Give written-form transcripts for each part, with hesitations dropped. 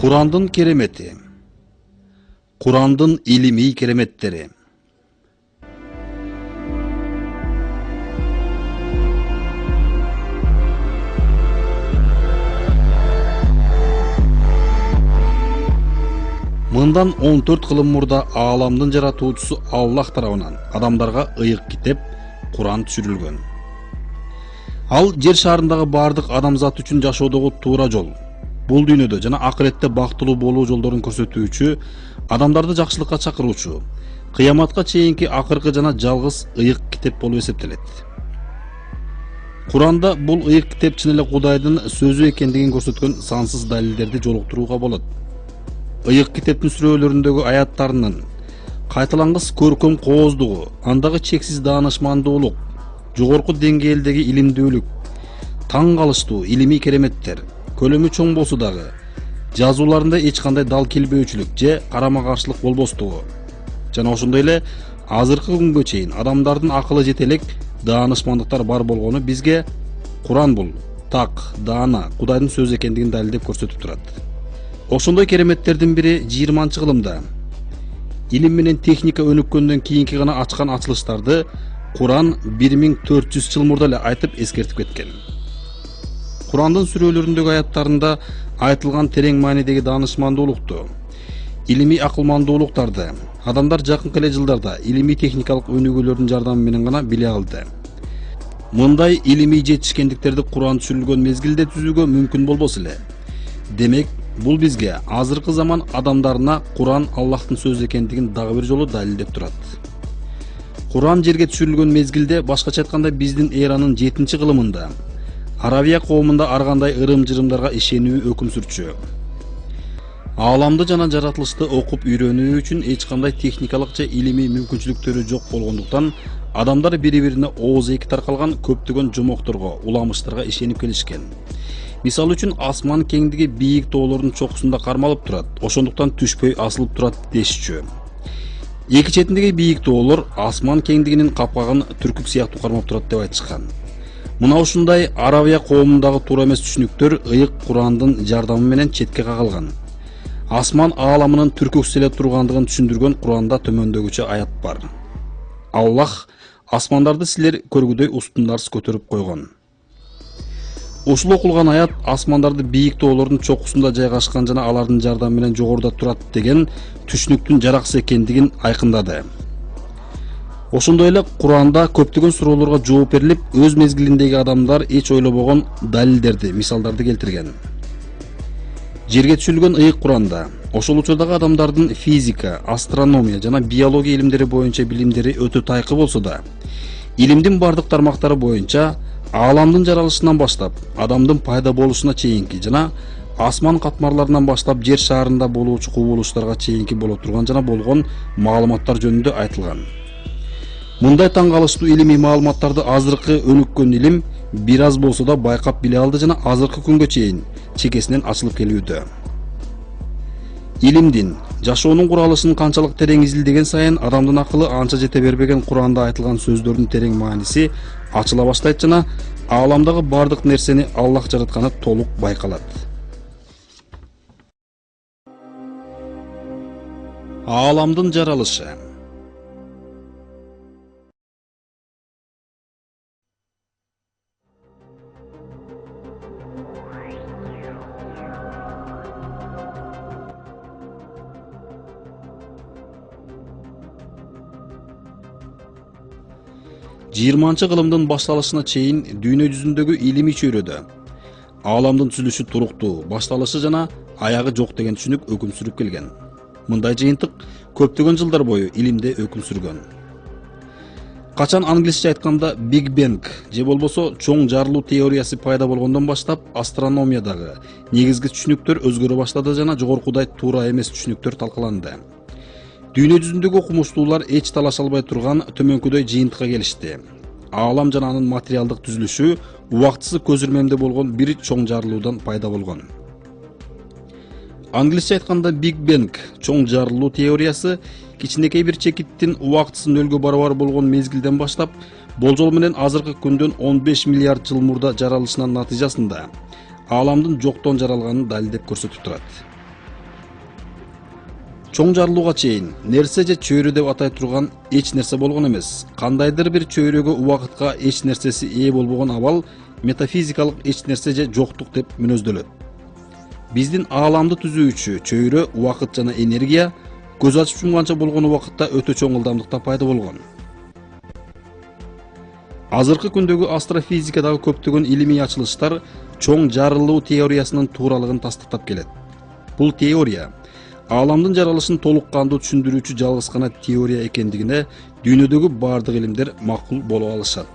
Kur'an'ın keremeti, Kur'an'ın ilmi keremetleri. Мындан 14 кылым мурда ааламдын жаратуучусу Аллах тарабынан адамдарга ыйык китеп Кур'ан түшүрүлгөн. Ал жер шарындагы бардык адамзат үчүн жашоодогу туура жол, бул дүйнөдө жана акыретте бактылуу болуу жолдорун көрсөтүүчү, адамдарды жакшылыкка чакыруучу, кыяматка чейинки акыркы жана жалгыз ыйык китеп болуп эсептелет. Кур'анда бул ыйык китеп чын эле Кудайдын сөзү экендигин көрсөткөн сансыз далилдерди жолуктурууга болот. Ыйык китептин сүрөлөрүндөгү аяттарынын кайталангыс көркөм кооздугу, андагы чексиз даанышмандуулук, жогорку деңгээлдеги илимдүүлүк, таң калыштуу илимий кереметтер, көлөмү чоң болсо дагы жазууларында эч кандай дал келбөөчүлүк же карама каршылык болбостугу жана ошондой эле азыркы күнгө чейин адамдардын акылы жете элек даанышмандыктар бар болгону бизге Кур'ан бул так, даана, Кудайдын сөзү экендигин далилдеп көрсөтүп турат. Ошондой кереметтердин бири 20-кылымда илим менен техника өнүккөндөн кийинки гана ачкан ачылыштарды Кур'ан 1400 жыл мурда эле айтып эскертип кеткен. Кур'андын сүрөлөрүндөгү аяттарында айтылган терең маанидеги даанышмандуулукту, илимий акылмандуулуктарды адамдар жакынкы эле жылдарда илимий техникалык өнүгүүлөрдүн жардамы менен гана биле алды. Мындай илимий жетишкендиктерди Кур'ан түшүрүлгөн мезгилде түзүүгө мүмкүн болбосо эле. Демек, бул бизге азыркы заман адамдарына Кур'ан Аллахтын сөзү экендигин дагы бир жолу далилдеп турат. Кур'ан жерге түшүрүлгөн мезгилде, башкача айтканда биздин эранын 7-кылымында Аравия коомунда ар кандай ырым-жырымдарга ишенүү өкүм сүрчү. Ааламды жана жаратылышты окуп үйрөнүү үчүн эч кандай техникалык же илимий мүмкүнчүлүктөрү жок болгондуктан адамдар бири-бирине ооз-эки таркалган көптөгөн жомокторго, уламыштарга ишенип келишкен. Мисалы үчүн асман кеңдиги бийик тоолордун чокусунда кармалып турат, ошондуктан түшпөй асылып турат дешчү. Эки четиндеги бийик тоолор асман кеңдигинин капкагын түркүк сыяктуу кармап турат деп айтышкан. Мына ушундай Аравия коомундагы туура эмес түшүнүктөр ыйык Кур'андын жардамы менен четке кагылган. Асман ааламынын түркүксүз эле тургандыгын түшүндүргөн Кур'анда төмөндөгүчө аят бар. Аллах асмандарды силер көргүдөй устундарсыз көтөрүп койгон. Ушул окулган аят асмандарды бийик тоолордун чокусунда жайгашкан жана алардын жардамы менен жогоруда турат деген түшүнүктүн жараксыз экендигин айкындады. Ошондой эле Кур'анда көптөгөн суроолорго жооп берилип, өз мезгилиндеги адамдар эч ойлобогон далилдерди, мисалдарды келтирген. Жерге түшүрүлгөн ыйык Кур'анда ошол учурдагы адамдардын физика, астрономия жана биология илимдери боюнча билимдери өтө тайкы болсо да, илимдин бардык тармактары боюнча ааламдын жаралышынан баштап адамдын пайда болушуна чейинки жана асман катмарларынан баштап жер шаарында болуучу кубулуштарга чейинки боло турган жана болгон маалыматтар жөнүндө айтылган. Мындай таң калыштуу илимий маалыматтарды азыркы өнүккөн илим бир аз болсо да байкап биле алды жана азыркы күнгө чейин чекесинен ачылып келүүдө. Илимдин, жашоонун куралышын канчалык терең изилдеген сайын адамдын акылы анча жете бербеген Кур'анда айтылган сөздөрдүн терең мааниси ачыла баштайт жана ааламдагы бардык нерсени Аллах жаратканы толук байкалат. Ааламдын жаралышы. Жыйырманчы кылымдын башталышына чейин дүйнө жүзүндөгү илимий чөйрөдө ааламдын түзүлүшү туруктуу, башталышы жана аягы жок деген түшүнүк өкүм сүрүп келген. Мындай жыйынтык көптөгөн жылдар бою илимде өкүм сүргөн. Качан англисче айтканда Big Bang же болбосо чоң жарылуу теориясы пайда болгондон баштап астрономиядагы негизги түшүнүктөр өзгөрө баштады жана жогоркудай туура эмес түшүнүктөр талкаланды. Дүйнө жүзүндөгү окумуштуулар эч талаша албай турган төмөнкүдөй жыйынтыкка келишти. Аалам жана анын материалдык түзүлүшү убактысы көзүрмемде болгон бир чоң жарылуудан пайда болгон. Англисче айтканда Big Bang чоң жарылуу теориясы кичинекей бир чекиттин убактысы нөлгө барабар болгон мезгилден баштап болжол менен азыркы күндөн 15 миллиард жыл мурда жаралышынын натыйжасында ааламдын жоктон жаралганын далилдеп көрсөтүп турат. Чоң жарылууга чейин нерсе же чөйрө деп атай турган эч нерсе болгон эмес. Кандайдыр бир чөйрөгө убакытка эч нерсеси ээ болбогон абал метафизикалык эч нерсе же жоктук деп мүнөздөлөт. Биздин ааламды түзүүчү чөйрө убакыт жана энергия көз ачып жумганча болгон убакытта өтө чоң ылдамдыкта пайда болгон. Азыркы күндөгү астрофизикадагы көптөгөн илимий ачылыштар чоң жарылуу теориясынын тууралыгын тастыктап келет. Бул теория ааламдын жаралышын толук кандуу түшүндүрүүчү жалгыз гана теория экендигине дүйнөдөгү бардык илимдер макул боло алышат.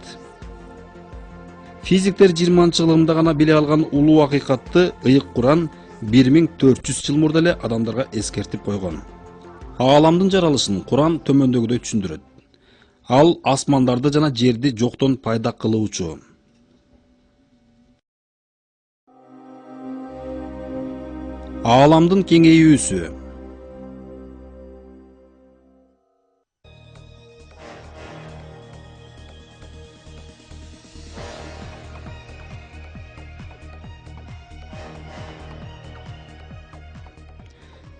Физиктер 20-жылымда гана биле алган улуу акыйкатты ыйык Куран 1400 жыл мурда эле адамдарга эскертип койгон. Ааламдын жаралышын Куран төмөндөгүдөй түшүндүрөт. Ал асмандарды жана жерди жоктон пайда кылуучу. Ааламдын кеңейүүсү.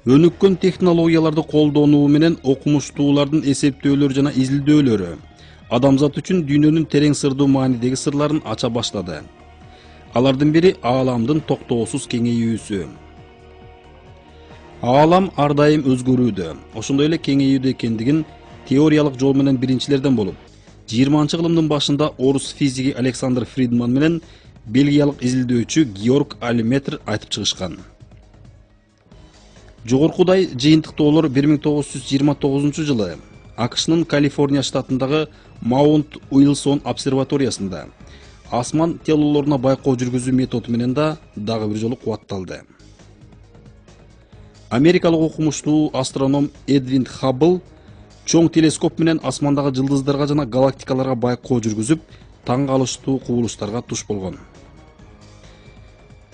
Өнүккөн технологияларды колдонуу менен окумуштуулардын эсептөөлөрү жана изилдөөлөрү адамзат үчүн дүйнөнүн терең сырдуу маанидеги сырларын ача баштады. Алардын бири ааламдын токтоосуз кеңейүүсү. Аалам ар дайым өзгөрүүдө, ошондой эле кеңейүүдө экендигин теориялык жол менен биринчилерден болуп, 20-жылымдын башында орус физиги Александр Фридман менен бельгиялык изилдөөчү Георг Альметр айтып чыгышкан. Жогоркудай жыйынтыктоолор 1929 жылы АКШнын Калифорния штатындагы Маунт Уилсон обсерваториясында асман телолоруна байкоо жүргүзүү методу менен дагы бир жолу кубатталды. Америкалык окумуштуу астроном Эдвин Хаббл чоң телескоп менен асмандагы жылдыздарга жана галактикаларга байкоо жүргүзүп, таң калыштуу кубулуштарга туш болгон.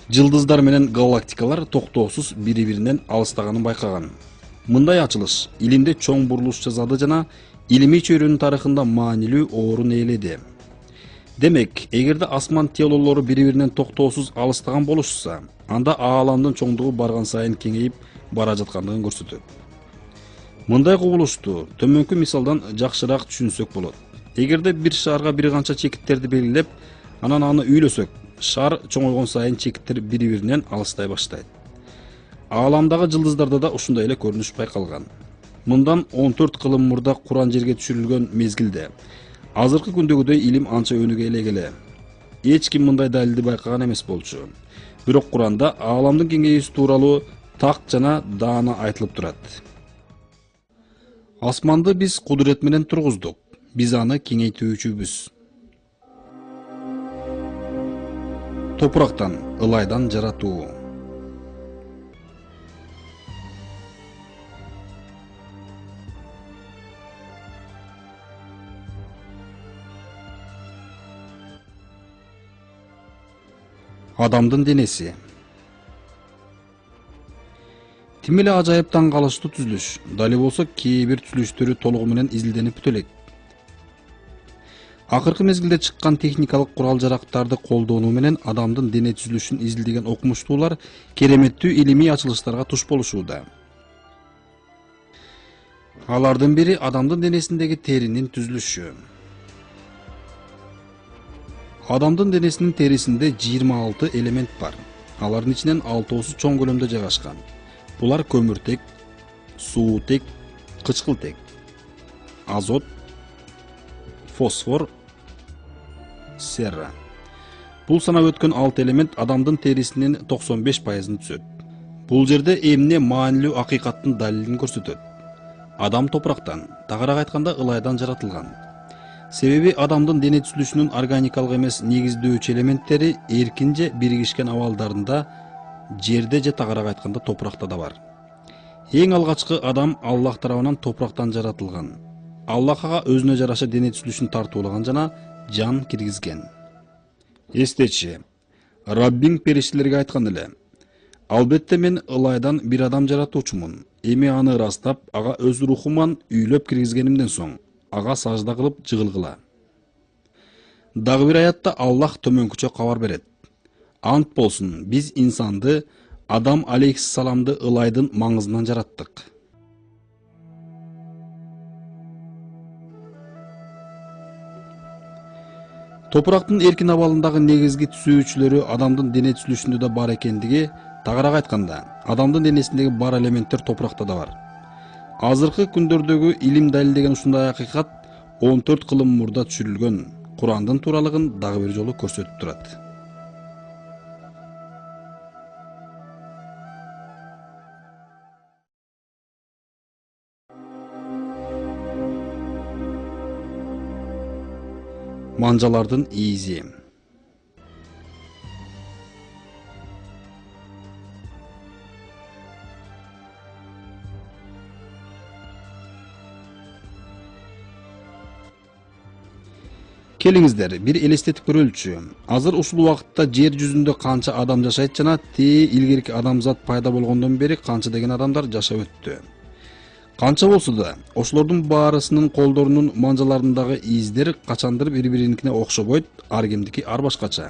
Жылдыздар менен галактикалар токтоосуз бири-биринен алыстаганын байкаган. Мындай ачылыш илимде чоң бурулуш жасады жана илимий чөйрөнүн тарыхында маанилүү орун ээледи. Демек, эгерде асман телолору бири-биринен токтоосуз алыстаган болушса, анда ааламдын чоңдугу барган сайын кеңейип бара жаткандыгын көрсөтөт. Мындай кубулушту төмөнкү мисалдан жакшыраак түшүнсөк болот. Эгерде бир шарга бир канча чекиттерди белгилеп, анан аны үйлөсөк, шар чоңойгон сайын чекиттер бири-биринен алыстай баштайт. Ааламдагы жылдыздарда да ушундай эле көрүнүш байкалган. Мындан 14 кылым мурда Куран жерге түшүрүлгөн мезгилде азыркы күндөгүдөй илим анча өнүгө элек. Эч ким мындай далилди байкаган эмес болчу. Бирок Куранда ааламдын кеңейүүсү тууралуу так жана даана айтылып турат. Асманды биз кудурет менен тургуздук. Биз аны кеңейтүүчүбүз. Топурактан, ылайдан жаратуу. Адамдын денеси. Тим эле ажайып таң калыштуу түзүлүш. Дали болсо кээ бир түзүлүштөрү толугу менен изилденип бүтө элек. Акыркы мезгилде чыккан техникалык курал-жарактарды колдонуу менен адамдын дене түзүлүшүн изилдеген окумуштуулар кереметтүү илимий ачылыштарга туш болушууда. Алардын бири адамдын денесиндеги теринин түзүлүшү. Адамдын денесинин терисинде 26 элемент бар. Алардын ичинен 6-оосу чоң көлөмдө жайгашкан. Булар көмүртек, суутек, кычкылтек, азот, фосфор, серра. Бул санап өткөн 6 элемент адамдын терисинин 95%-ын түзөт. Бул жерде эмне маанилүү акыйкаттын далилин көрсөтөт. Адам топурактан, тагыраак айтканда ылайдан жаратылган. Себеби адамдын дене түзүлүшүнүн органикалык эмес негиздөөчү элементтери эркин же биригишкен абалдарында жерде же тагыраак айтканда топуракта да бар. Эң алгачкы адам Аллах тарабынан топурактан жаратылган. Аллах ага өзүнө жараша дене түзүлүшүн тартуулаган жана жан киргизген. Эстечи, Раббиң периштелерге айткан эле: "Албетте мен ылайдан бир адам жаратуучумун. Эми аны ырастап, ага өз рухуман үйлөп киргизгенимден соң, ага сажда кылып жыгылгыла." Дагы бир аятта Аллах төмөнкүчө кабар берет: "Ант болсун, биз инсанды, Адам алейхиссаламды ылайдын маңызынан жараттык." Топурактын эркин абалындагы негизги түзүүчүлөрү адамдын дене түзүлүшүндө да бар экендиги, тагыраак айтканда, адамдын денесиндеги бар элементтер топуракта да бар. Азыркы күндөрдөгү илим далилдеген ушундай акыйкат 14 кылым мурда түшүрүлгөн Курандын тууралыгын дагы бир жолу көрсөтүп турат. Манжалардын ийизи. Келиңиздер, бир элестетип көрөлүчү. Азыр ушул убакытта жер жүзүндө канча адам жашайт жана илгерки адамзат пайда болгондон бери канча деген адамдар жашап өттү. Канча болсо да, ошолордун баарысынын колдорунун манжаларындагы издер качандыр бири-бириникине окшобойт, ар кимдики ар башкача.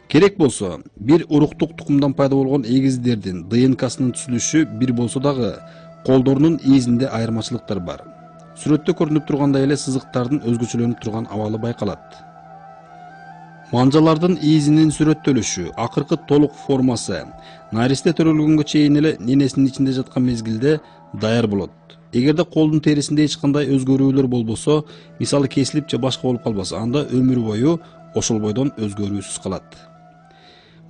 Керек болсо, бир уруктук тукумдан пайда болгон эгиздердин ДНКсынын түзүлүшү бир болсо дагы, колдорунун изинде айырмачылыктар бар. Сүрөттө көрүнүп тургандай эле сызыктардын өзгөчөлөнүп турган абалы байкалат. Манжалардын изинин сүрөттөлүшү, акыркы толук формасы наристе төрөлгөнгө чейин эле ненесинин ичинде жаткан мезгилде даяр болот. Эгерде колдун терисинде эч кандай өзгөрүүлөр болбосо, мисалы кесилип же башка болуп калбаса, анда өмүр бою ошол бойдон өзгөрүүсүз калат.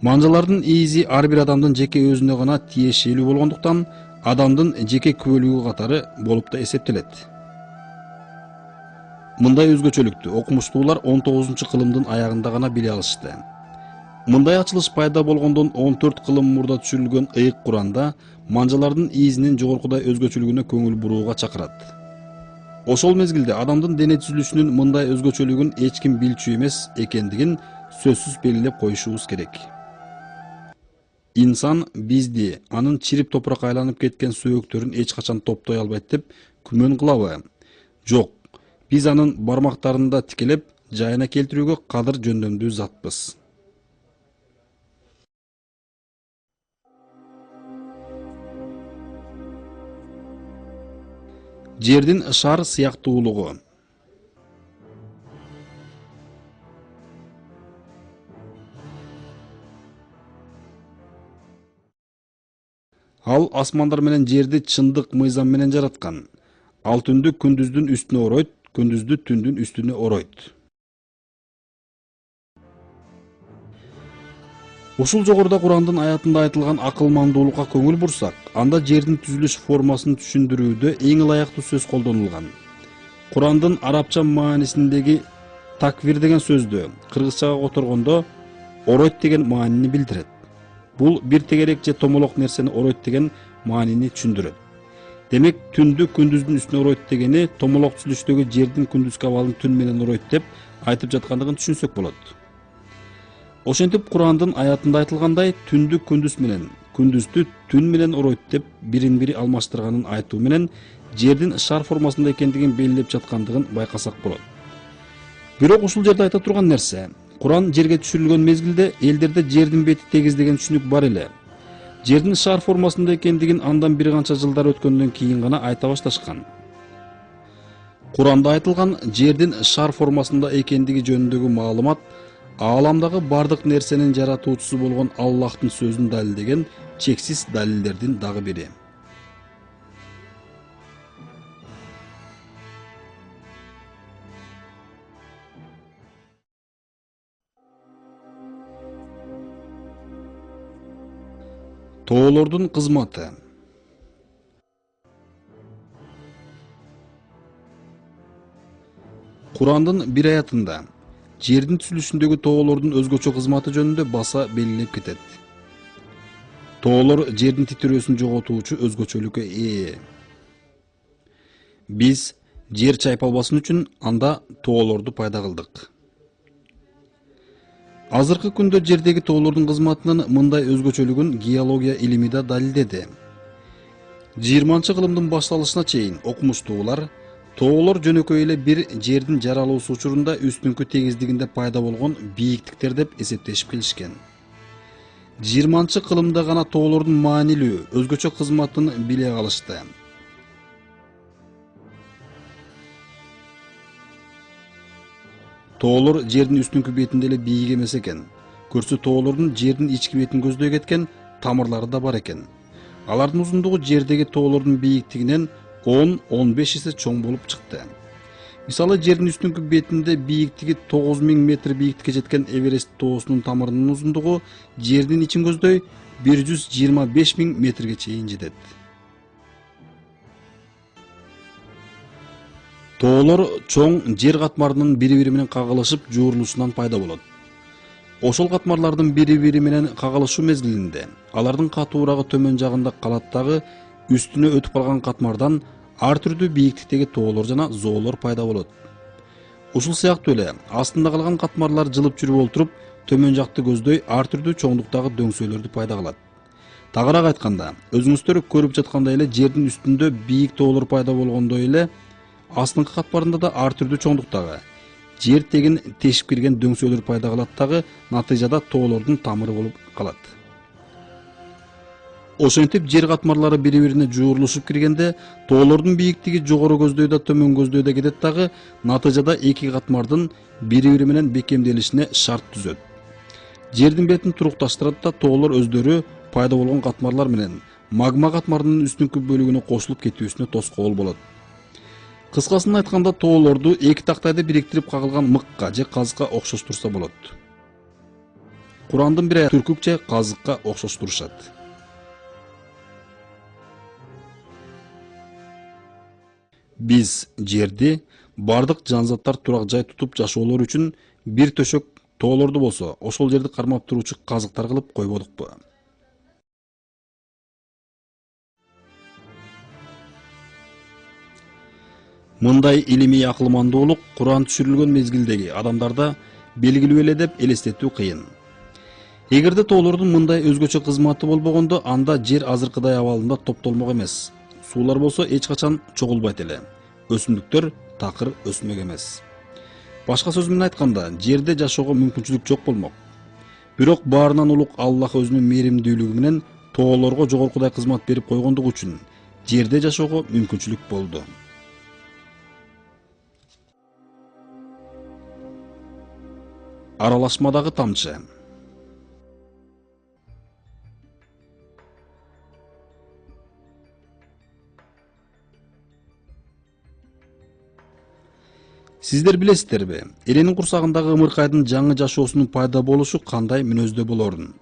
Манжалардын изи ар бир адамдын жеке өзүнө гана тиешелүү болгондуктан, адамдын жеке күбөлүгү катары болуп да эсептелет. Мындай өзгөчөлүктү окумуштуулар 19-кылымдын аягында гана биле алышты. Мындай ачылыш пайда болгондон 14 кылым мурда түшүрүлгөн ыйык Куранда манжалардын изинин жогоркудай өзгөчөлүгүнө көңүл бурууга чакырат. Ошол мезгилде адамдын дене түзүлүшүнүн мындай өзгөчөлүгүн эч ким билчү эмес экендигин сөзсүз белгилеп коюшубуз керек. Инсан бизди, анын чирип топуракка айланып кеткен сөөктөрүн эч качан топтой албайт деп күмөн кылабы? Жок. Биз анын бармактарында тикелеп, жайына келтирүүгө кадыр жөндөмдүү затпыз. Жердин шар сыяктуулугу. Ал асмандар менен жерди чындык мыйзам менен жараткан. Ал түндү күндүздүн үстүнө оройт, күндүздү түндүн үстүнө оройт. Ушул жогоруда Курандын аятында айтылган акылмандуулукка көңүл бурсак, анда жердин түзүлүш формасын түшүндүрүүдө эң ылайыктуу сөз колдонулган. Курандын арабча маанисиндеги таквир деген сөздү кыргызчага которгондо оройт деген маанини билдирет. Бул бир тегерек же томолок нерсени оройт деген маанини түшүндүрөт. Демек, түндү күндүздүн үстүнө оройт дегени томолок түзүлүштөгү жердин күндүзгү абалын түн менен оройт деп айтып жаткандыгын түшүнсөк болот. Ошентип Курандын аятында айтылгандай, түндү күндүз менен, күндүздү түн менен оройт деп бирин бири алмаштырганын айтуу менен жердин шар формасында экендигин белгилеп жаткандыгын байкасак болот. Бирок ушул жерде айта турган нерсе, Куран жерге түшүрүлгөн мезгилде элдерде жердин бети тегиз деген түшүнүк бар эле. Жердин шар формасында экендигин андан бир канча жылдар өткөндөн кийин гана айта башташкан. Куранда айтылган жердин шар формасында экендиги жөнүндөгү маалымат ааламдагы бардык нерсенин жаратуучусу болгон Аллахтын сөзүн далилдеген чексиз далилдердин дагы бири. Тоолордун кызматы. Курандын бир аятында жердин түзүлүшүндөгү тоолордун өзгөчө кызматы жөнүндө баса белгилеп кетет. Тоолор жердин титирөөсүн жоготуучу өзгөчөлүккө ээ. Биз жер чайпалбасын үчүн анда тоолорду пайда кылдык. Азыркы күндө жердеги тоолордун кызматынын мындай өзгөчөлүгүн геология илими да далилдеди. 20-кылымдын башталышына чейин окумуштуулар тоолор жөнөкөй эле бир жердин жаралуусу учурунда үстүңкү тегиздигинде пайда болгон бийиктиктер деп эсептешип келишкен. 20-кылымда гана тоолордун маанилүү, өзгөчө кызматын биле калышты. Тоолор жердин үстүнкү бетинде эле бийик эмес экен. Көрсө тоолордун жердин ички бетин көздөй кеткен тамырлары да бар экен. Алардын узундугу жердеги тоолордун бийиктигинен 10-15 эсе чоң болуп чыкты. Мисалы, жердин үстүнкү бетинде бийиктиги 9000 метр бийиктикке жеткен Эверест тоосунун тамырынын узундугу жердин ичин көздөй 125 000 метрге чейин жетет. Тоолор чоң жер катмарынын бири-бири менен кагылышып жуурулушунан пайда болот. Ошол катмарлардын бири-бири менен кагылышуу мезгилинде алардын катуурагы төмөн жагында калат дагы үстүнө өтүп калган катмардан ар түрдүү бийиктиктеги тоолор жана зоолор пайда болот. Ушул сыяктуу эле астында калган катмарлар жылып жүрүп олтуруп төмөн жакты көздөй ар түрдүү чоңдуктагы дөңсөөлөрдү пайда кылат. Тагыраак айтканда, өзүңүздөр көрүп жаткандай эле жердин үстүндө бийик тоолор пайда болгондой эле астыңкы катмарында да ар түрдүү чоңдуктагы жер тегин тешип кирген дөңсөөлөр пайда кылат дагы натыйжада тоолордун тамыры болуп калат. Ошентип жер катмарлары бири-бирине жуурулушуп киргенде тоолордун бийиктиги жогору көздөй да төмөн көздөй да кетет дагы натыйжада эки катмардын бири-бири менен бекемделишине шарт түзөт. Жердин бетин турукташтырат да тоолор өздөрү пайда болгон катмарлар менен магма катмарынын үстүнкү бөлүгүнө кошулуп кетүүсүнө тоскоол болот. Кыскасын айтканда, тоолорду эки тактайды бириктирип кагылган мыкка же казыкка окшоштурса болот. Курандын бир аяты түркүк же казыкка окшоштурушат. Биз жерди бардык жанзаттар турак жай тутуп жашоолор үчүн бир төшөк тоолорду болсо, ошол жерди кармап туруучу казыктар кылып койбодукпу? Мындай илимий акылмандуулук Куран түшүрүлгөн мезгилдеги адамдарда белгилүү эле деп элестетүү кыйын. Эгерде тоолордун мындай өзгөчө кызматы болбогондо, анда жер азыркыдай абалында топтолмок эмес. Суулар болсо эч качан чогулбайт эле. Өсүмдүктөр такыр өсмөк эмес. Башка сөз менен айтканда, жерде жашоого мүмкүнчүлүк жок болмок. Бирок баарынан улук Аллах өзүнүн мээримдүүлүгү менен тоолорго жогоркудай кызмат берип койгондугу үчүн жерде жашоого мүмкүнчүлүк болду. Аралашмадагы тамчы. Сиздер билесиздерби, эренин курсагындагы ымыркайдын жаңы жашоосунун пайда болушу кандай мүнөздө болорун?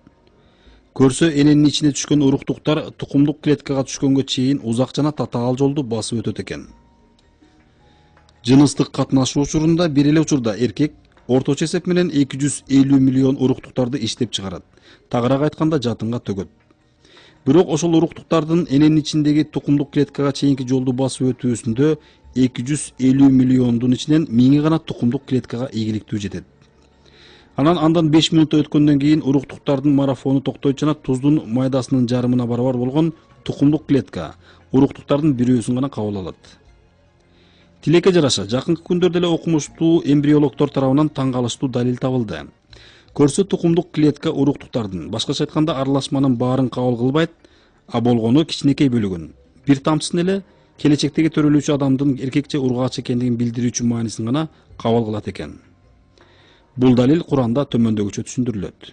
Көрсө, эненин ичине түшкөн уруктуктар тукумдук клеткага түшкөнгө чейин узак жана татаал жолду басып өтөт экен. Жыныстык катнашуу учурунда бир эле учурда эркек орточо эсеп менен 250 миллион уруктуктарды иштеп чыгарат. Тагыраак айтканда, жатынга төгөт. Бирок ошол уруктуктардын эненин ичиндеги тукумдук клеткага чейинки жолду басып өтүүсүндө 250 миллиондун ичинен 1000 гана тукумдук клеткага ийгиликтүү жетет. Андан 5 минут өткөндөн кийин уруктуктардын марафону токтойт жана туздун майдасынын жарымына барабар болгон тукумдук клетка уруктуктардын бирөөсүн гана кабыл алат. Тилекке жараша, жакынкы күндөрдө эле окумуштуу эмбриологдор тарабынан таң калыштуу далил табылды. Көрсө, тукумдук клетка уруктуктардын, башкача айтканда, аралашманын баарын кабыл кылбайт, а болгону кичинекей бөлүгүн, бир тамчысын эле келечектеги төрөлүүчү адамдын эркек же ургач экендигин билдирүүчү маанисин гана кабыл кылат экен. Бул далил Куранда төмөндөгүчө түшүндүрүлөт.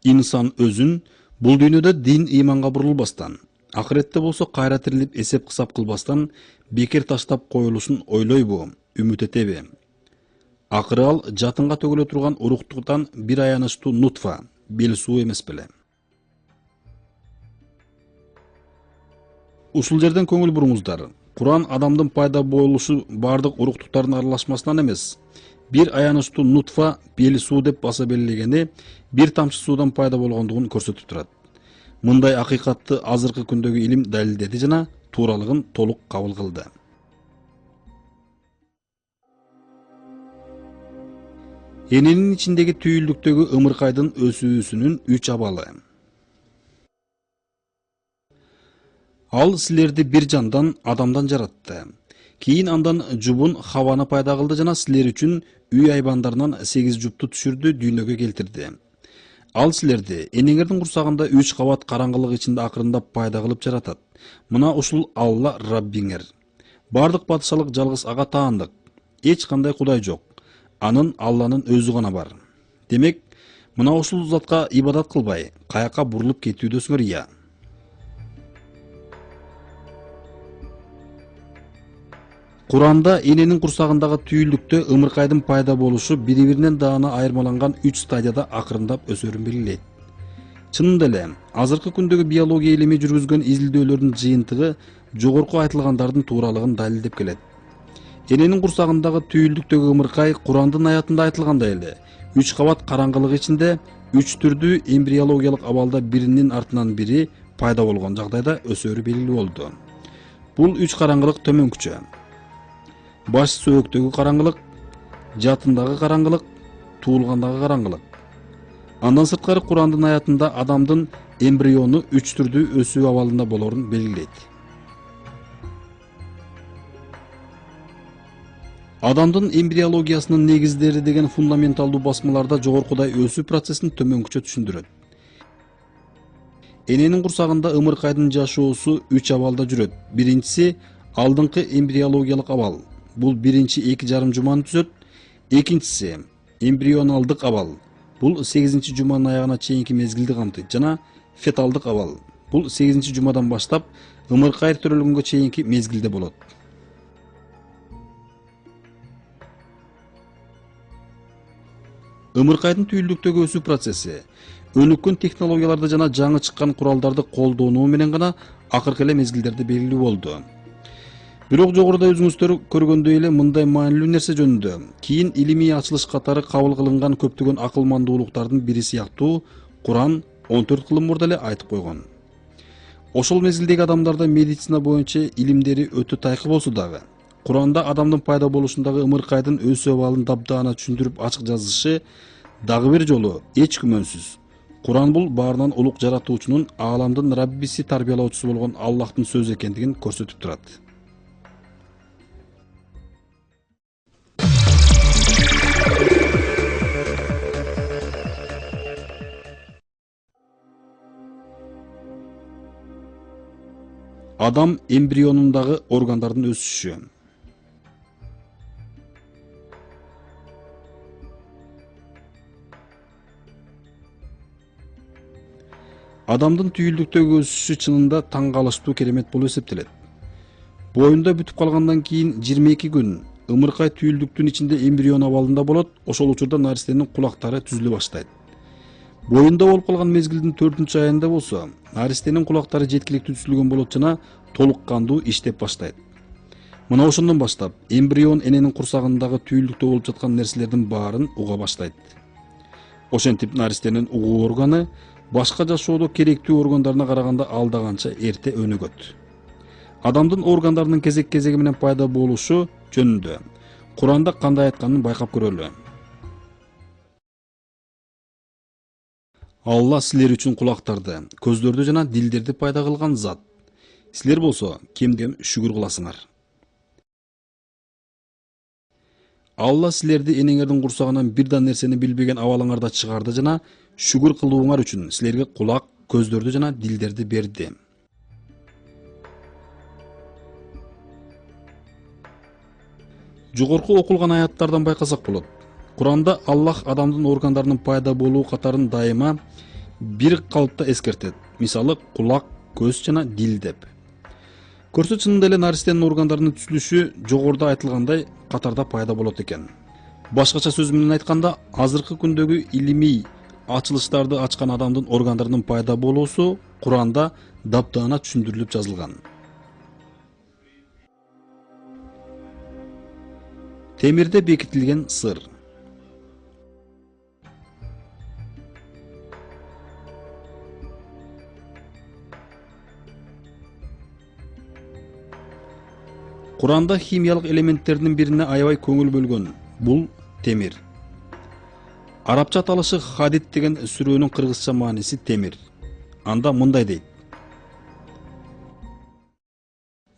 Инсан өзүн бул дүйнөдө дин ыйманга бурулбастан, акыретте болсо кайра тирилип эсеп кысап кылбастан бекер таштап коюлушун ойлойбу, үмүт этеби? Акыры ал жатынга төгүлө турган уруктуктан бир аянычтуу нутфа, бел суу эмес беле? Ушул жерден көңүл буруңуздар. Куран адамдын пайда болушу бардык уруктуктардын аралашмасынан эмес, бир аянычтуу нутфа, бел суу деп баса белгилегени бир тамчы суудан пайда болгондугун көрсөтүп турат. Мындай акыйкатты азыркы күндөгү илим далилдеди жана тууралыгын толук кабыл кылды. Эненин ичиндеги түйүлдүктөгү ымыркайдын өсүүсүнүн 3 абалы. Ал силерди бир жандан, адамдан жаратты. Кийин андан жубун Хаваны пайда кылды жана силер үчүн үй айбандарынан 8 жупту түшүрдү, дүйнөгө келтирди. Ал силерди энеңердин курсагында 3 кабат караңгылык ичинде акырындап пайда кылып жаратат. Мына ушул Алла Раббиңер. Бардык патшалык жалгыз ага таандык. Эч кандай кудай жок. Анын Алланын өзү гана бар. Демек, мына ушул затка ибадат кылбай, каяка бурулуп кетүүдөсүңөр ия. Куранда эненин курсагындагы түйүлдүктө ымыркайдын пайда болушу бири-биринен даана айырмаланган 3 стадияда акырындап өсөрүн белгилейт. Чынында эле, азыркы күндөгү биология илими жүргүзгөн изилдөөлөрдүн жыйынтыгы жогорку айтылгандардын тууралыгын далилдеп келет. Эненин курсагындагы түйүлдүктөгү ымыркай Курандын аятында айтылгандай эле 3 кабат караңгылык ичинде 3 түрдүү эмбриологиялык абалда биринин артынан бири пайда болгон жагдайда өсөрү белгилүү болду. Бул 3 караңгылык төмөнкүчө: баш сөөктөгү караңгылык, жатындагы караңгылык, туулгандагы караңгылык. Андан сырткары Курандын аятында адамдын эмбриону 3 түрдүү өсүү абалында болорун белгилейт. Адамдын эмбриологиясынын негиздери деген фундаменталдуу басмаларда жогоркудай өсүү процессин төмөнкүчө түшүндүрөт. Эненин курсагында ымыркайдын жашоосу 3 абалда жүрөт. Биринчиси алдыңкы эмбриологиялык абал. Бул биринчи 2,5 жуманы түзөт. Экинчиси эмбрионалдык абал. Бул 8 жуманын аягына чейинки мезгилди камтыйт жана феталдык абал. Бул 8 жумадан баштап ымыркай төрөлгөнгө чейинки мезгилде болот. Ымыркайдын түйүлдүктөгү өсүү процесси өнүккөн технологияларды жана жаңы чыккан куралдарды колдонуу менен гана акыркы эле мезгилдерде белгилүү болду. Бирок жогоруда өзүңүздөр көргөндөй эле мындай маанилүү нерсе жөнүндө кийин илимий ачылыш катары кабыл кылынган көптөгөн акылмандуулуктардын бири сыяктуу Куран 14 кылым мурда эле айтып койгон. Ошол мезгилдеги адамдарда медицина боюнча илимдери өтө тайкы болсо дагы, Куранда адамдын пайда болушундагы ымыркайдын өсүү абалын дабдаана түшүндүрүп ачык жазышы дагы бир жолу эч күмөнсүз. Куран бул баарынан улук жаратуучунун, ааламдын Раббиси, тарбиялоочусу болгон Аллахтын сөзү экендигин көрсөтүп турат. Адам эмбрионундагы органдардын өсүшү. Адамдын түйүлдүктөгү өсүшү чынында таң калыштуу керемет болуп эсептелет. Боюнда бүтүп калгандан кийин 22 күн ымыркай түйүлдүктүн ичинде эмбрион абалында болот. Ошол учурда наристенин кулактары түзүлө баштайт. Боюнда болуп калган мезгилдин 4-айында болсо, наристенин кулактары жеткиликтүү түзүлгөн болот жана толук кандуу иштеп баштайт. Мына ошондон баштап эмбрион эненин курсагындагы түйүлдүктө болуп жаткан нерселердин баарын уга баштайт. Ошентип наристенин угуу органы башка жашоодо керектүү органдарына караганда алда канча эрте өнүгөт. Адамдын органдарынын кезек-кезеги менен пайда болушу жөнүндө Куранда кандай айтканын байкап көрөлү. Алла силер үчүн кулактарды, көздөрдү жана дилдерди пайда кылган зат. Силер болсо кемдем шүгүр кыласыңар. Алла силерди энеңердин курсагынан бир да нерсени билбеген абалыңарда чыгарды жана шүгүр кылууңар үчүн силерге кулак, көздөрдү жана дилдерди берди. Жогорку окулган аяттардан байкасак болот. Куранда Аллах адамдын органдарынын пайда болуу катарын дайыма бир калыпта эскертет. Мисалы кулак, көз жана дил деп. Көрсө чынында эле наристенин органдарынын түзүлүшү жогоруда айтылгандай катарда пайда болот экен. Башкача сөз менен айтканда, азыркы күндөгү илимий ачылыштарды ачкан адамдын органдарынын пайда болуусу Куранда дабдаана түшүндүрүлүп жазылган. Темирде бекитилген сыр. Куранда химиялык элементтердин бирине аябай көңүл бөлгөн. Бул темир. Арабча аталышы хадид деген сүрөөнүн кыргызча мааниси темир. Анда мындай дейт: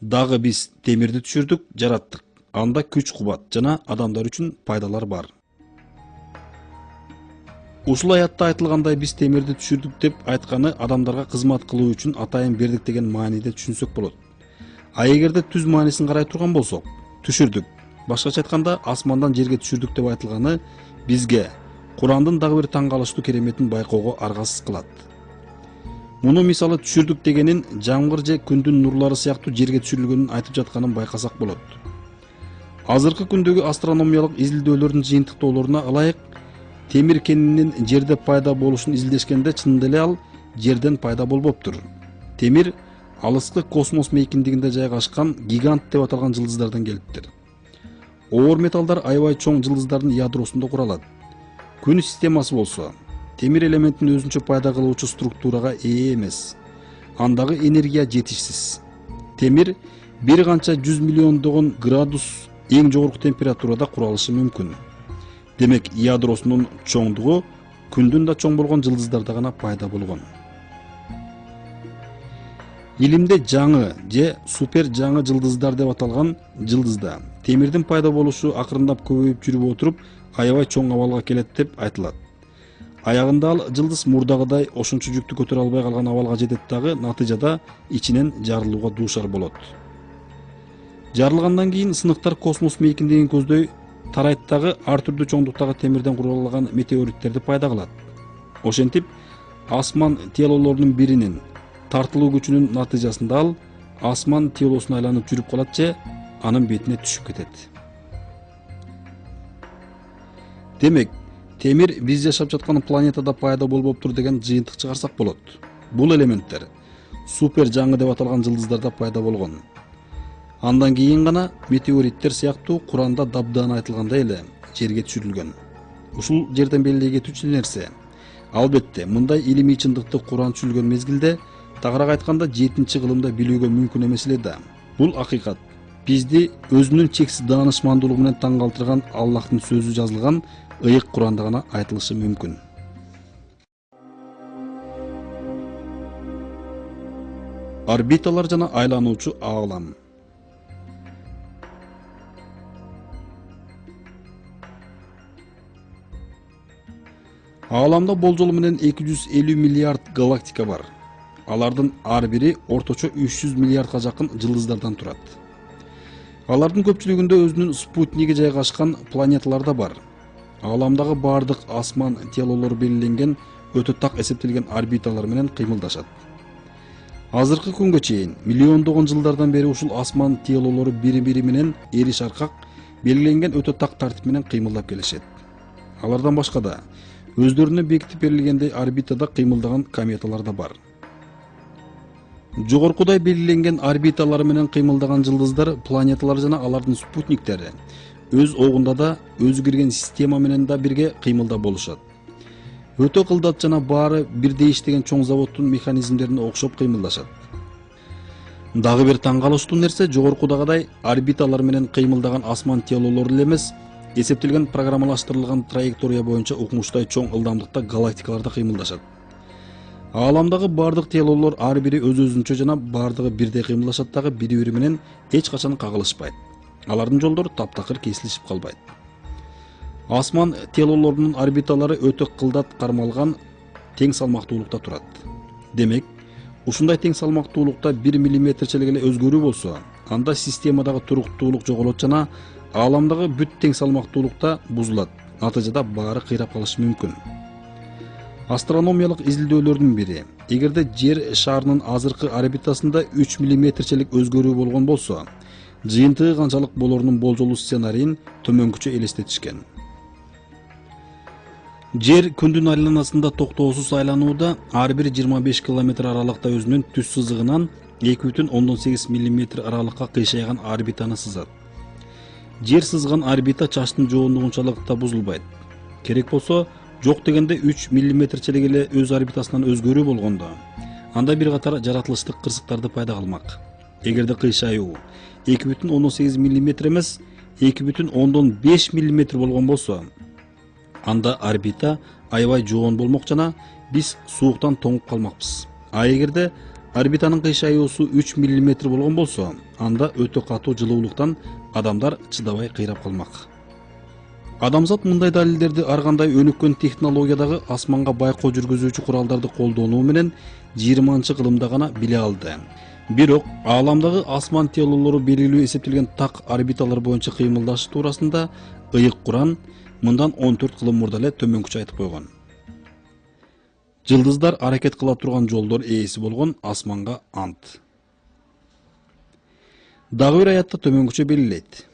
дагы биз темирди түшүрдүк, жараттык. Анда күч кубат жана адамдар үчүн пайдалар бар. Ушул аятта айтылгандай биз темирди түшүрдүк деп айтканы адамдарга кызмат кылуу үчүн атайын бердик деген мааниде түшүнсөк болот. А эгерде түз маанисин карай турган болсок, түшүрдүк, башкача айтканда асмандан жерге түшүрдүк деп айтылганы бизге Курандын дагы бир таң калыштуу кереметин байкоого аргасыз кылат. Муну мисалы түшүрдүк дегенин жамгыр же күндүн нурлары сыяктуу жерге түшүрүлгөнүн айтып жатканын байкасак болот. Азыркы күндөгү астрономиялык изилдөөлөрдүн жыйынтыктоолоруна ылайык, темир кенинин жерде пайда болушун изилдешкенде чынында эле ал жерден пайда болбоптур. Темир алыскы космос мейкиндигинде жайгашкан гигант деп аталган жылдыздардан келиптир. Оор металлдар аябай чоң жылдыздардын ядросунда куралат. Күн системасы болсо темир элементин өзүнчө пайда кылуучу структурага ээ эмес. Андагы энергия жетишсиз. Темир бир канча 100 миллиондогон градус эң жогорку температурада куралышы мүмкүн. Демек, ядросунун чоңдугу күндүн да чоң болгон жылдыздарда гана пайда болгон. Илимде жаңы же супер жаңы жылдыздар деп аталган жылдызда темирдин пайда болушу акырындап көбөйүп жүрүп отуруп аябай чоң абалга келет деп айтылат. Аягында ал жылдыз мурдагыдай ошончо жүктү көтөрө албай калган абалга жетет дагы натыйжада ичинен жарылууга дуушар болот. Жарылгандан кийин сыныктар космос мейкиндигин көздөй тарайт дагы ар түрдүү чоңдуктагы темирден куралган метеориттерди пайда кылат. Ошентип, асман телолорунун биринин тартылуу күчүнүн натыйжасында ал асман телосуна айланып жүрүп калат же анын бетине түшүп кетет. Демек, темир биз жашап жаткан планетада пайда болбоптур деген жыйынтык чыгарсак болот. Бул элементтер супер жаңы деп аталган жылдыздарда пайда болгон. Андан кийин гана метеориттер сыяктуу Куранда дабдан айтылгандай эле жерге түшүрүлгөн. Ушул жерден белгилей кетүүчү нерсе, албетте, мындай илимий чындыкты Куран түшүрүлгөн мезгилде тагыраак айтканда 7-кылымда билүүгө мүмкүн эмес эле да. Бул акыйкат. Бизди өзүнүн чексиз даанышмандуулугу менен таң калтырган Аллахтын сөзү жазылган ыйык Куранда гана айтылышы мүмкүн. Орбиталар жана айлануучу аалам. Ааламда болжол менен 250 миллиард галактика бар. Алардын ар бири орточо 300 миллиардга жакын жылдыздардан турат. Алардын көпчүлүгүндө өзүнүн спутниги жайгашкан планеталар да бар. Ааламдагы бардык асман телолору белгиленген өтө так эсептелген орбиталар менен кыймылдашат. Азыркы күнгө чейин миллиондогон жылдардан бери ушул асман телолору бири-бири менен эриш аркак белгиленген өтө так тартип менен кыймылдап келишет. Алардан башка да өздөрүнө бекитип берилгендей орбитада кыймылдаган кометалар да бар. Жогоркудай белгиленген орбиталар менен кыймылдаган жылдыздар, планеталар жана алардын спутниктери өз огунда да өзү кирген система менен да бирге кыймылдап болушат. Өтө кылдат жана баары бирдей иштеген чоң заводдун механизмдерине окшоп кыймылдашат. Дагы бир таң калыштуу нерсе, жогоркудагыдай орбиталар менен кыймылдаган асман телолору эле эмес, эсептелген программалаштырылган траектория боюнча укмуштай чоң ылдамдыкта галактикаларда кыймылдашат. Ааламдагы бардык телолор ар бири өз-өзүнчө жана бардыгы бирдей кыймылдашат дагы бири-бири менен эч качан кагылышпайт. Алардын жолдору таптакыр кесилишип калбайт. Асман телолорунун орбиталары өтө кылдат кармалган тең салмактуулукта турат. Демек, ушундай тең салмактуулукта 1 миллиметрчелик эле өзгөрүү болсо, анда системадагы туруктуулук жоголот жана ааламдагы бүт тең салмактуулукта бузулат. Натыйжада баары кыйрап калышы мүмкүн. Астрономиялык изилдөөлөрдүн бири, эгерде жер шарынын азыркы орбитасында 3 миллиметрчелик өзгөрүү болгон болсо, жыйынтыгы канчалык болорунун болжолуу сценарийин төмөнкүчө элестетишкен. Жер күндүн айланасында токтоосуз айланууда ар бир 25 км аралыкта өзүнүн түз сызыгынан 2,8 мм аралыкка кыйшайган орбитаны сызат. Жер сызган орбита чачтын жоондугунчалык да бузулбайт. Керек болсо, жок дегенде 3 миллиметрчелик эле өз орбитасынан өзгөрүү болгондо, анда бир катар жаратылыштык кырсыктарды пайда кылмак. Эгерде кыйшаюу 2,8 мм эмес, 2,5 мм болгон болсо, анда орбита аябай жоон болмок жана биз сууктан тоңуп калмакпыз. А эгерде орбитанын кыйшаюусу 3 мм болгон болсо, анда өтө катуу жылуулуктан адамдар чыдабай кыйрап калмак. Адамзат мындай далилдерди ар кандай өнүккөн технологиядагы асманга байкоо жүргүзүүчү куралдарды колдонуу менен 20-кылымда гана биле алды. Бирок ааламдагы асман телолору белгилүү эсептелген так орбиталар боюнча кыймылдашы туурасында ыйык Куран мындан 14 кылым мурда эле төмөнкүчө айтып койгон. Жылдыздар аракет кыла турган жолдор ээси болгон асманга ант. Дагы бир аятта төмөнкүчө белгилейт.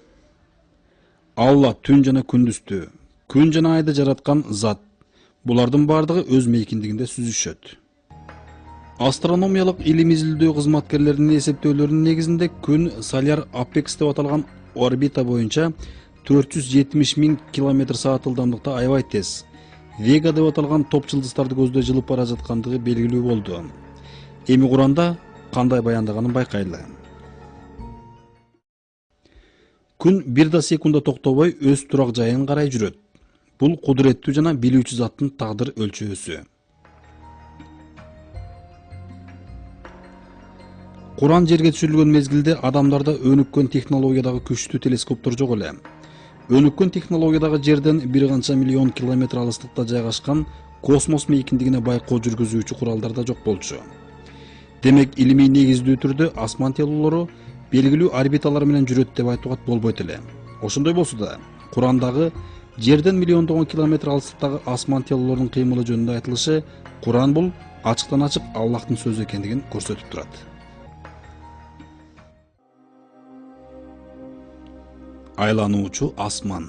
Алла түн жана күндүздү, күн жана айды жараткан зат. Булардын бардыгы өз мейкиндигинде сүзүшөт. Астрономиялык илим изилдөө кызматкерлеринин эсептөөлөрүнүн негизинде күн Solar Apex деп аталган орбита боюнча 470 000 км/саат ылдамдыкта аябай тез Вега деп аталган топ жылдыздарды көздөй жылып бара жаткандыгы белгилүү болду. Эми Куранда кандай баяндаганын байкайлы. Күн бир да секунда токтобой өз турак жайын карай жүрөт. Бул кудуреттүү жана билүүчү заттын тагдыр өлчөөсү. Куран жерге түшүрүлгөн мезгилде адамдарда өнүккөн технологиядагы күчтүү телескоптор жок эле. Өнүккөн технологиядагы жерден бир канча миллион километр алыстыкта жайгашкан космос мейкиндигине байкоо жүргүзүүчү куралдар да жок болчу. Демек илимий негиздүү түрдө асман телолору белгилүү орбиталар менен жүрөт деп айтууга болбойт эле. Ошондой болсо да, Курандагы жерден миллиондогон километр алыстыктагы асман телолорунун кыймылы жөнүндө айтылышы Куран бул ачыктан ачык Аллахтын сөзү экендигин көрсөтүп турат. Айлануучу асман.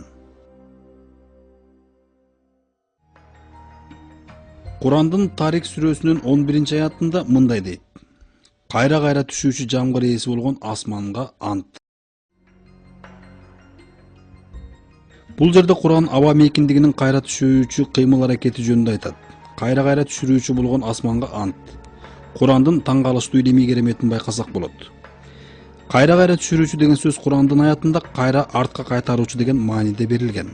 Курандын Тарик сүрөсүнүн 11-аятында мындай дейт. Кайра-кайра түшүүчү жамгыр ээси болгон асманга ант. Бул жерде Куран аба мейкиндигинин кайра түшүүчү кыймыл аракети жөнүндө айтат. Кайра-кайра түшүрүүчү болгон асманга ант. Курандын таң калыштуу илимий кереметин байкасак болот. Кайра-кайра түшүрүүчү деген сөз Курандын аятында кайра артка кайтаруучу деген мааниде берилген.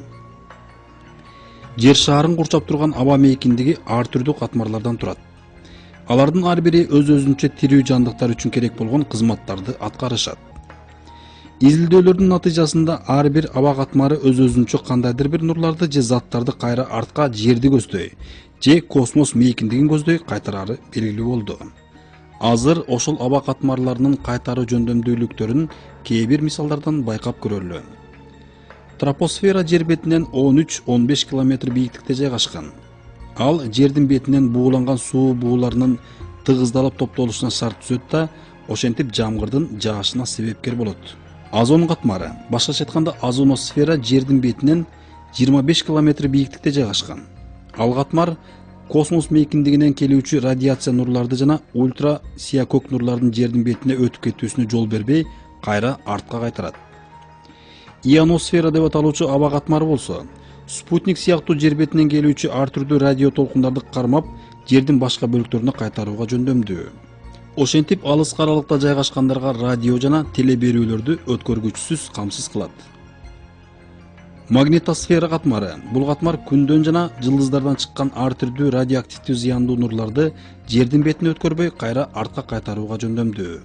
Жер шаарын курчап турган аба мейкиндиги ар түрдүү катмарлардан турат. Алардын ар бири өз-өзүнчө тирүү жандыктар үчүн керек болгон кызматтарды аткарышат. Изилдөөлөрдүн натыйжасында ар бир аба катмары өз-өзүнчө кандайдыр бир нурларды же заттарды кайра артка жерди көздөй, же космос мейкиндигин көздөй кайтарары белгилүү болду. Азыр ошол аба катмарларынын кайтаруу жөндөмдүүлүктөрүн кээ бир мисалдардан байкап көрөлү. Тропосфера жер бетинен 13-15 км бийиктикте жайгашкан. Ал жердин бетинен бууланган суу бууларынын тыгыздалып топтолушуна шарт түзөт да, ошентип жамгырдын жаашына себепкер болот. Озон катмары, башкача айтканда озоносфера жердин бетинен 25 км бийиктикте жайгашкан. Ал катмар космос мейкиндигинен келүүчү радиация нурларды жана ультра сиякөк нурлардын жердин бетине өтүп кетүүсүнө жол бербей, кайра артка кайтарат. Ионосфера деп аталуучу аба катмары болсо, спутник сыяктуу жер бетинен келүүчү ар түрдүү радио толкундарды кармап, жердин башка бөлүктөрүнө кайтарууга жөндөмдүү. Ошентип алыс аралыкта жайгашкандарга радио жана теле берүүлөрдү өткөргүчсүз камсыз кылат. Магнитосфера катмары. Бул катмар күндөн жана жылдыздардан чыккан ар түрдүү радиоактивдүү зыяндуу нурларды жердин бетине өткөрбөй, кайра артка кайтарууга жөндөмдүү.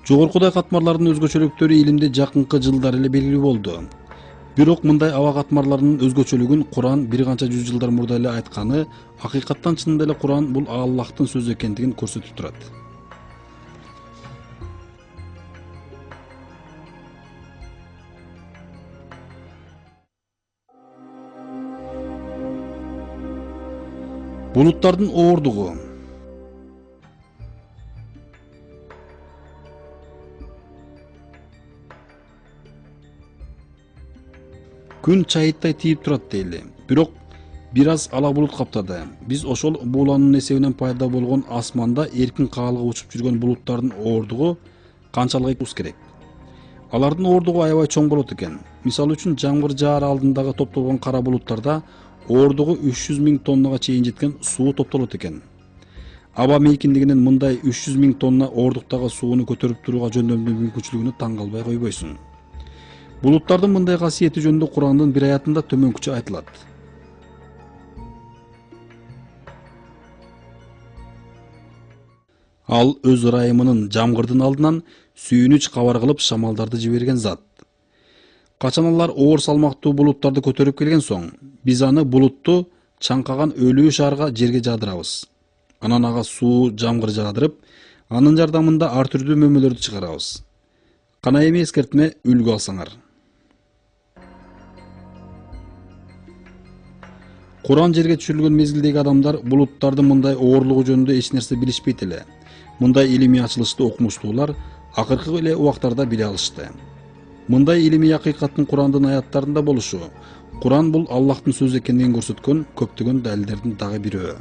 Жогоркудай катмарлардын өзгөчөлүктөрү илимде жакынкы жылдар эле белгилүү болду. Бирок мындай аба катмарларынын өзгөчөлүгүн Куран бир канча жүз жылдар мурда эле айтканы, акыйкаттан чынында эле Куран бул Аллахтын сөзү экендигин көрсөтүп турат. Булуттардын оордугу. Күн чайыттай тийип турат дейли. Бирок бир аз ала булут каптады. Биз ошол буулануунун эсебинен пайда болгон асманда эркин каалыгып учуп жүргөн булуттардын оордугу канчалык экенин керек. Алардын оордугу аябай чоң болот экен. Мисалы үчүн жамгыр жаар алдындагы топтолгон кара булуттарда оордугу 300 000 тоннага чейин жеткен суу топтолот экен. Аба мейкиндигинин мындай 300 000 тонна оордуктагы сууну көтөрүп турууга жөндөмдүү мүмкүнчүлүгүнө таң калбай койбойсуң. Булуттардын мындай касиети жөнүндө Курандын бир аятында төмөнкүчө айтылат. Ал өз ырайымынын жамгырдын алдынан сүйүнүч кабар кылып шамалдарды жиберген зат. Качан алар оор салмактуу булуттарды көтөрүп келген соң, биз аны булутту чаңкаган өлүү шаарга жерге жаадырабыз. Анан ага суу жамгыр жаадырып, анын жардамында ар түрдүү мөмөлөрдү чыгарабыз. Кана эми эскертме, үлгү алсаңар. Куран жерге түшүрүлгөн мезгилдеги адамдар булуттардын мындай оорлугу жөнүндө эч нерсе билишпейт эле. Мындай илимий ачылышты окумуштуулар акыркы эле убактарда биле алышты. Мындай илимий акыйкаттын Курандын аяттарында болушу, Куран бул Аллахтын сөзү экендигин көрсөткөн көптөгөн далилдердин дагы бирөө.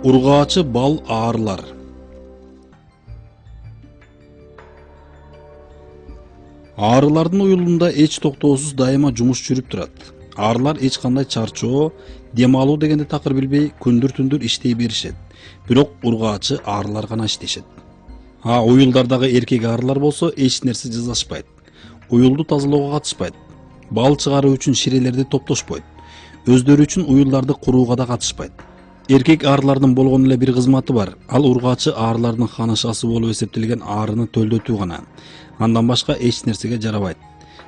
Ургаачы бал аарылар. Аарылардын уюлунда эч токтоосуз дайыма жумуш жүрүп турат. Аарылар эч кандай чарчоо, дем алуу дегенди такыр билбей күндүр-түндүр иштей беришет. Бирок ургаачы аарылар гана иштешет. Уюлдардагы эркек аарылар болсо эч нерсе жасашпайт. Уюлду тазалоого катышпайт. Бал чыгаруу үчүн ширелерди топтошпойт. Өздөрү үчүн уюлдарды курууга да катышпайт. Эркек аарылардын болгон эле бир кызматы бар. Ал ургаачы аарылардын ханышасы болуп эсептелген аарыны төлдөтүү гана. Андан башка эч нерсеге жарабайт.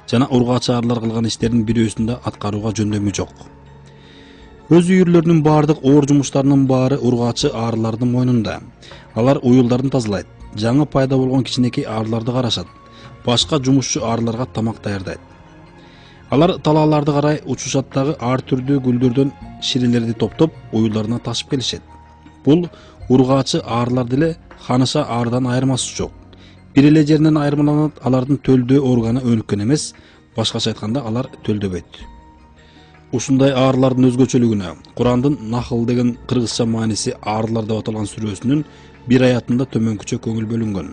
Жана ургаачы аарылар кылган иштердин бирөөсүн да аткарууга жөндөмү жок. Өз үйүрлөрүнүн баардык оор жумуштарынын баары ургаачы аарылардын мойнунда. Алар уюлдарын тазалайт, жаңы пайда болгон кичинекей аарыларды карашат, башка жумушчу аарыларга тамак даярдайт. Алар талааларды карай учушат дагы ар түрдүү гүлдөрдөн ширелерди топтоп уюлдарына ташып келишет. Бул ургаачы аарылар деле ханыша аардан айырмасы жок. Бир эле жеринен айырмаланат, алардын төлдөө органы өнүккөн эмес, башкача айтканда алар төлдөбөйт. Ушундай аарылардын өзгөчөлүгүнө Курандын Нахл деген кыргызча мааниси аарылар деп аталган сүрөсүнүн бир аятында төмөнкүчө көңүл бөлүнгөн.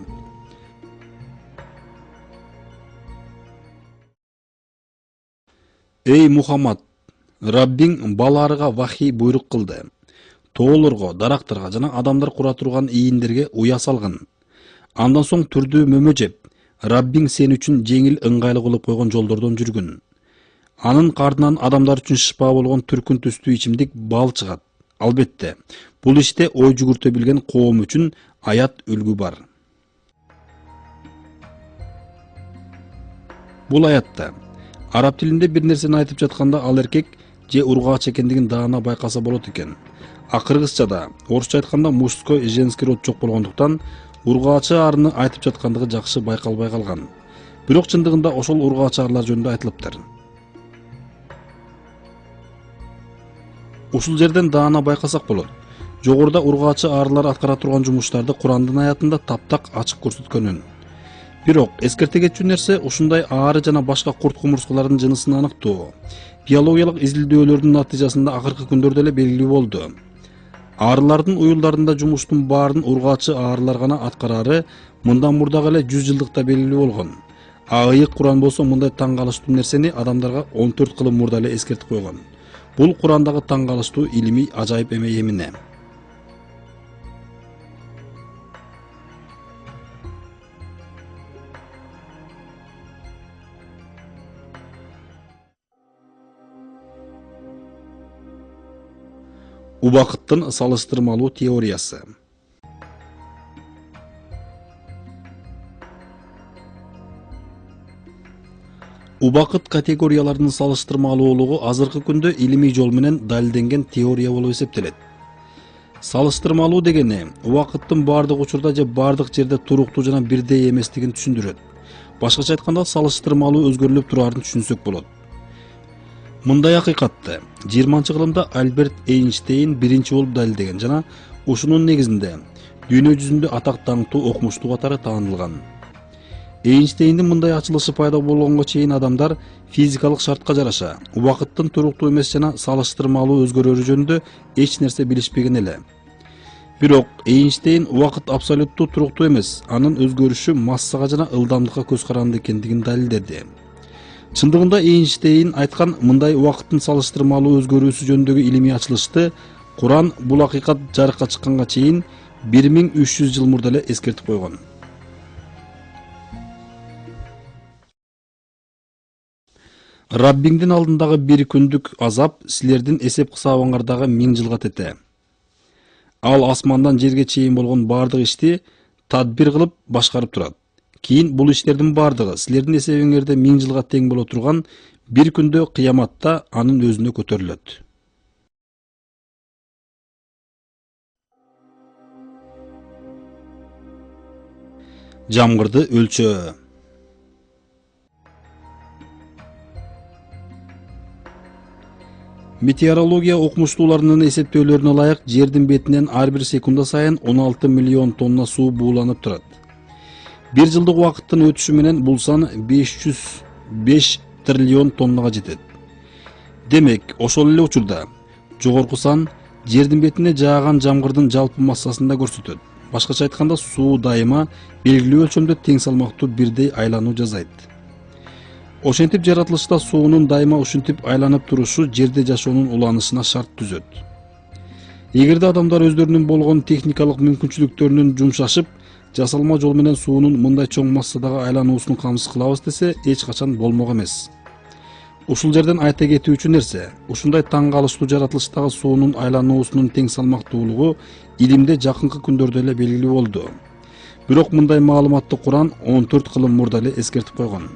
Эй Мухаммад, Раббиң баларыга вахий буйрук кылды. Тоолорго, дарактарга жана адамдар кура турган ийиндерге уя салгын. Андан соң түрдүү мөмө жеп, Раббиң сен үчүн жеңил ыңгайлуу кылып койгон жолдордон жүргүн. Анын кардынан адамдар үчүн шыпа болгон түркүн түстүү ичимдик бал чыгат. Албетте, бул иште ой жүгүртө билген коом үчүн аят үлгү бар. Бул аятта араб тилинде бир нерсени айтып жатканда ал эркек же ургаач экендигин даана байкаса болот экен. Кыргызчада, орусча айтканда мужской и женский род жок болгондуктан ургаачы аарыны айтып жаткандыгы жакшы байкалбай калган. Бирок чындыгында ошол ургаачы аарылар жөнүндө айтылыптыр. Ушул жерден даана байкасак болот. Жогоруда ургаачы аарылар аткара турган жумуштарды Курандын аятында таптак ачык көрсөткөнүн. Бирок эскерте кетчү нерсе ушундай аары жана башка курт кумурскалардын жынысын аныктоо. Биологиялык изилдөөлөрдүн натыйжасында акыркы күндөрдө эле белгилүү болду. Аарылардын уюлдарында жумуштун баарын ургаачы аарылар гана аткарары мындан мурдагы эле 100 жылдыкта белгилүү болгон. Ыйык Куран болсо мындай таң калыштуу нерсени адамдарга 14 кылым мурда эле эскертип койгон. Бул Курандагы таң калыштуу илимий ажайып эмне. Убакыттын салыштырмалуу теориясы. Убакыт категорияларынын салыштырмалуулугу азыркы күндө илимий жол менен далилденген теория болуп эсептелет. Салыштырмалуу дегени убакыттын бардык учурда же бардык жерде туруктуу жана бирдей эместигин түшүндүрөт. Башкача айтканда салыштырмалуу өзгөрүлүп тураарын түшүнсөк болот. Мындай акыйкатты 20-кылымда Альберт Эйнштейн биринчи болуп далилдеген жана ушунун негизинде дүйнө жүзүндө атак даңктуу окумуштуу катары таанылган. Эйнштейндин мындай ачылышы пайда болгонго чейин адамдар физикалык шартка жараша убакыттын туруктуу эмес жана салыштырмалуу өзгөрөрү жөнүндө эч нерсе билишпеген эле. Бирок Эйнштейн убакыт абсолюттуу туруктуу эмес, анын өзгөрүшү массага жана ылдамдыкка көз каранды экендигин далилдеди. Чындыгында Эйнштейн айткан мындай убакыттын салыштырмалуу өзгөрүүсү жөнүндөгү илимий ачылышты Куран бул акыйкат жарыкка чыкканга чейин 1300 жыл мурда эле эскертип койгон. Раббиңдин алдындагы бир күндүк азап силердин эсеп кысабыңардагы 1000 жылга тете. Ал асмандан жерге чейин болгон бардык ишти тадбир кылып башкарып турат. Кийин бул иштердин бардыгы силердин эсебиңерде 1000 жылга тең боло турган бир күндө кыяматта анын өзүнө көтөрүлөт. Жамгырды өлчөө. Метеорология окумуштууларынын эсептөөлөрүнө ылайык жердин бетинен ар бир секунда сайын 16 миллион тонна суу бууланып турат. Бир жылдык убакыттын өтүшү менен бул сан 505 триллион тоннага жетет. Демек, ошол эле учурда жогорку сан жердин бетине жааган жамгырдын жалпы массасын да көрсөтөт. Башкача айтканда, суу дайыма белгилүү өлчөмдө тең салмактуу бирдей айлануу жасайт. Ошентип жаратылышта суунун дайыма ушинтип айланып турушу жерде жашоонун уланышына шарт түзөт. Эгерде адамдар өздөрүнүн болгон техникалык мүмкүнчүлүктөрүнүн жумшашып, жасалма жол менен суунун мындай чоң массадагы айлануусун камсыз кылабыз десе, эч качан болмок эмес. Ушул жерден айта кетүүчү нерсе, ушундай таң калыштуу жаратылыштагы суунун айлануусунун тең салмактуулугу илимде жакынкы күндөрдө эле белгилүү болду. Бирок мындай маалыматты Куран 14 кылым мурда эле эскертип койгон.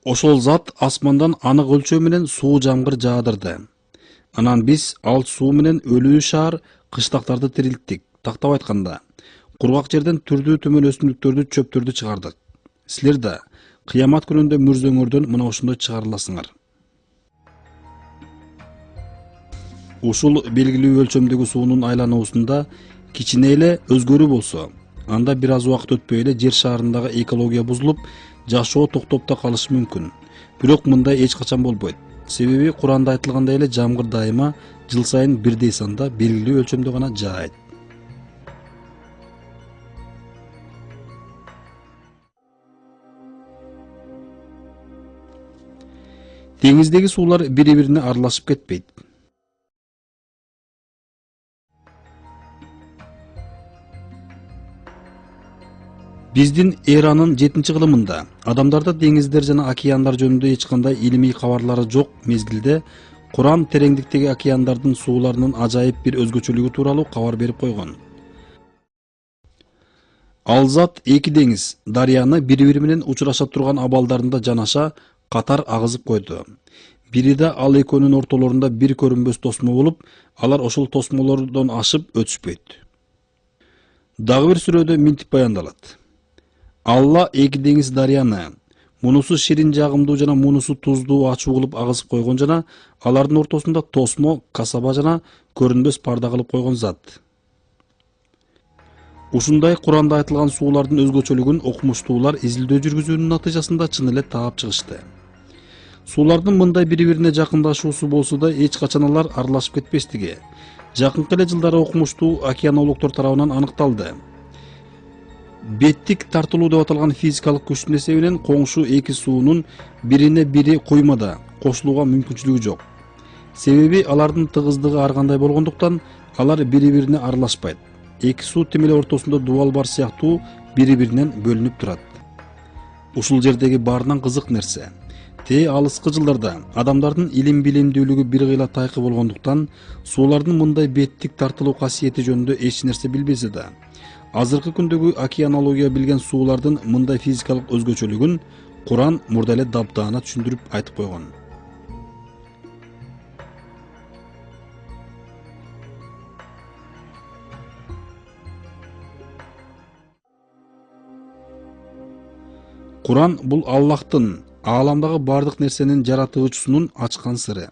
Ошол зат асмандан анык өлчөө менен суу жамгыр жаадырды. Анан биз ал суу менен өлүү шаар кыштактарды тирилттик. Тактап айтканда, кургак жерден түрдүү түмөн өсүмдүктөрдү, чөптөрдү чыгардык. Силер да кыямат күнүндө мүрзөңөрдөн мына ошондой чыгарыласыңар. Ушул белгилүү өлчөмдөгү суунун айлануусунда кичине эле өзгөрүү болсо, анда бир аз убакыт өтпөй эле жер шаарындагы экология бузулуп, жашоо токтоп да калышы мүмкүн. Бирок мындай эч качан болбойт. Себеби Куранда айтылгандай эле жамгыр дайыма жыл сайын бирдей санда белгилүү өлчөмдө гана жаайт. Деңиздеги суулар бири-бирине аралашып кетпейт. Биздин эранын 7-кылымында адамдарда деңиздер жана океандар жөнүндө эч кандай илимий кабарлары жок мезгилде Куран тереңдиктеги океандардын сууларынын ажайып бир өзгөчөлүгү тууралуу кабар берип койгон. Ал зат эки деңиз, дарыяны бири-бири менен учураша турган абалдарында жанаша катар агызып койду. Бири да ал экөөнүн ортолорунда бир көрүнбөс тосмо болуп, алар ошол тосмолордон ашып өтүшпөйт. Дагы бир сүрөдө мынтип баяндалат. Алла эки деңиз дарыяны, мунусу ширин жагымдуу жана мунусу туздуу ачуу кылып агызып койгон жана алардын ортосунда тосмо, касаба жана көрүнбөс парда кылып койгон зат. Ушундай Куранда айтылган суулардын өзгөчөлүгүн окумуштуулар изилдөө жүргүзүүнүн натыйжасында чын эле таап чыгышты. Суулардын мындай бири-бирине жакындашуусу болсо да эч качан алар аралашып кетпестиги жакынкы эле жылдары окумуштуу океанологдор тарабынан аныкталды. Беттик тартылуу деп аталган физикалык күчтүн эсебинен коңшу эки суунун бирине бири куймада кошулууга мүмкүнчүлүгү жок. Себеби алардын тыгыздыгы ар кандай болгондуктан алар бири-бирине аралашпайт. Эки суу тим эле ортосунда дубал бар сыяктуу бири-биринен бөлүнүп турат. Ушул жердеги баарынан кызык нерсе, алыскы жылдарда адамдардын илим билимдүүлүгү бир кыйла тайкы болгондуктан суулардын мындай беттик тартылуу касиети жөнүндө эч нерсе билбесе да, азыркы күндөгү океанология билген суулардын мындай физикалык өзгөчөлүгүн Куран мурда эле дабдаана түшүндүрүп айтып койгон. Куран бул Аллахтын ааламдагы бардык нерсенин жаратуучусунун ачкан сыры.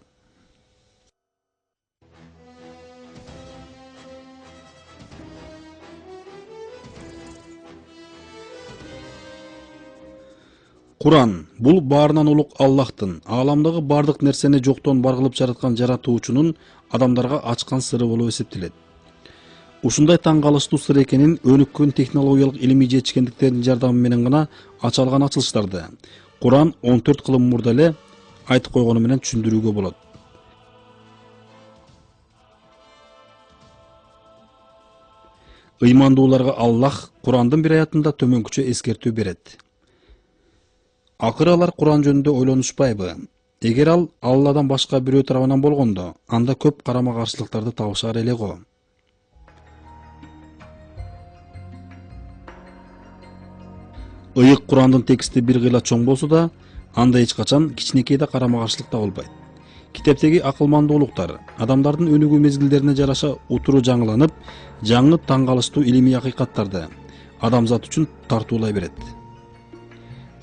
Куран бул баарынан улук Аллахтын ааламдагы бардык нерсени жоктон бар кылып жараткан жаратуучунун адамдарга ачкан сыры болуп эсептелет. Ушундай таң калыштуу сыр экенин өнүккөн технологиялык илимий жетишкендиктердин жардамы менен гана ача алган ачылыштарды Куран 14 кылым мурда эле айтып койгону менен түшүндүрүүгө болот. ыймандууларга Аллах Курандын bir аятында төмөнкүчө эскертүү берет. Акыры алар Куран жөнүндө ойлонушпайбы? Эгер ал Алладан башка бирөө тарабынан болгондо, анда көп карама-каршылыктарды табышар эле го. Ыйык Курандын тексти бир кыйла чоң болсо да, анда эч качан кичинекей да карама-каршылык табылбайт. Китептеги акылмандуулуктар адамдардын өнүгүү мезгилдерине жараша утуру жаңыланып, жаңы таң калыштуу илимий акыйкаттарды адамзат үчүн тартуулай берет.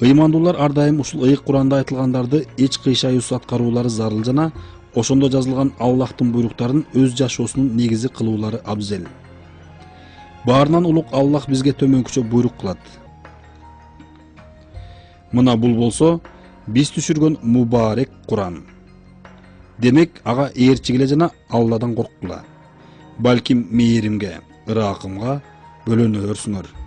Ыймандуулар ар дайым ушул ыйык Куранда айтылгандарды эч кыйшаюусуз аткаруулары зарыл жана ошондо жазылган Аллахтын буйруктарын өз жашоосунун негизи кылуулары абзел. Баарынан улук Аллах бизге төмөнкүчө буйрук кылат. Мына бул болсо биз түшүргөн мубарек Куран. Демек ага ээрчигиле жана Алладан корккула. Балким мээримге, ыракымга бөлөнөрсүңөр.